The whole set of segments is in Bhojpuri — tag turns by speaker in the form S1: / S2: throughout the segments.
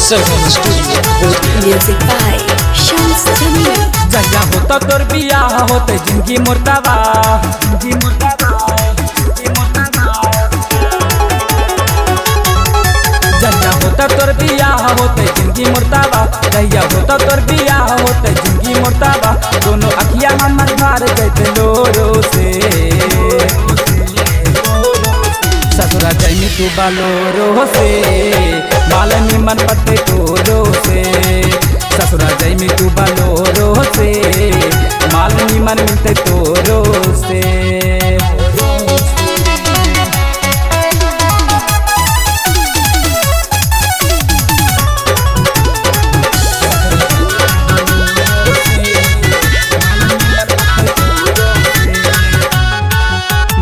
S1: Sargon Studio.
S2: Music by Shams Jamil.
S3: जहिया होता तोर बियाह होते जिंदगी मुर्दाबा जिंदगी मुर्दाबा जिंदगी मुर्दाबा। जहिया होता तोर बियाह होते जिंदगी मुर्दाबा जहिया होता तोर बियाह होते जिंदगी मुर्दाबा। दोनों अखिया हमर भार जैते लोरो से ससुरा जैमी तू बालोरो से माल निमन पत्ते तोरो से। ससुरा जैमी तू बालोरो से माल निमन मिलते तोरो से।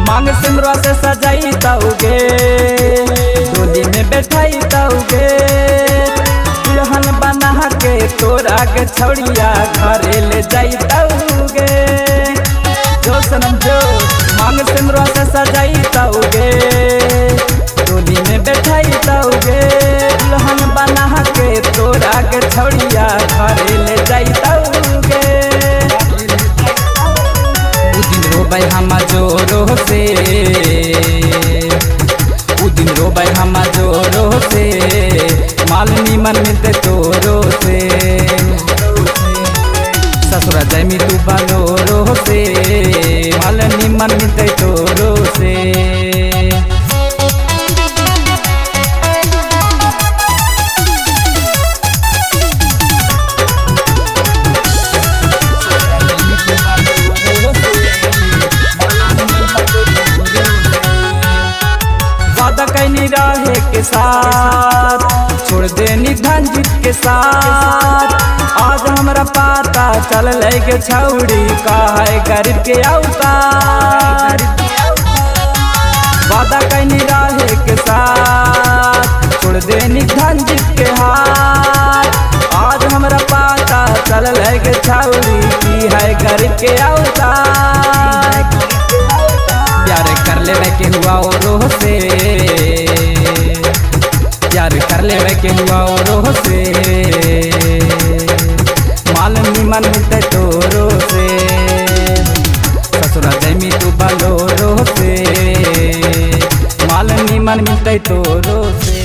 S3: मांग सिमरा से सजाई ताऊगे डोली में बैठाई ताऊगे दुल्हन बना के तोरा के छौड़िया घरे ले जाई ताऊगे। जो सनम जो मांग सिमरा से सजाई ताऊगे डोली में बैठाई ताऊगे दुल्हन बना के तोरा के छौड़िया घरे ले जाई ताऊगे। रोबै हम जोरो से उ दिन रोबै हम जोरो से माल निमन मिलते तोरो से। ससुरा जैमी तू बालोरो से माल निमन मिलते तोरो से। कैनी रहे के साथ छोड़ देनी धनजीत के साथ। आज हमरा पता चल के छौड़ी का है गरीब के औकात। वादा कैनी रहे के साथ छोड़ देनी धनजीत के हाथ। आज हमरा पता चल के छौड़ी की है गरीब के औकात। प्यार कर ले के हुआ और से प्यार कर ले के हुआ और से माल निमन मिलते तोरो से। ससुरा जैमी तू बालोरो से माल निमन मिलते तोरो से।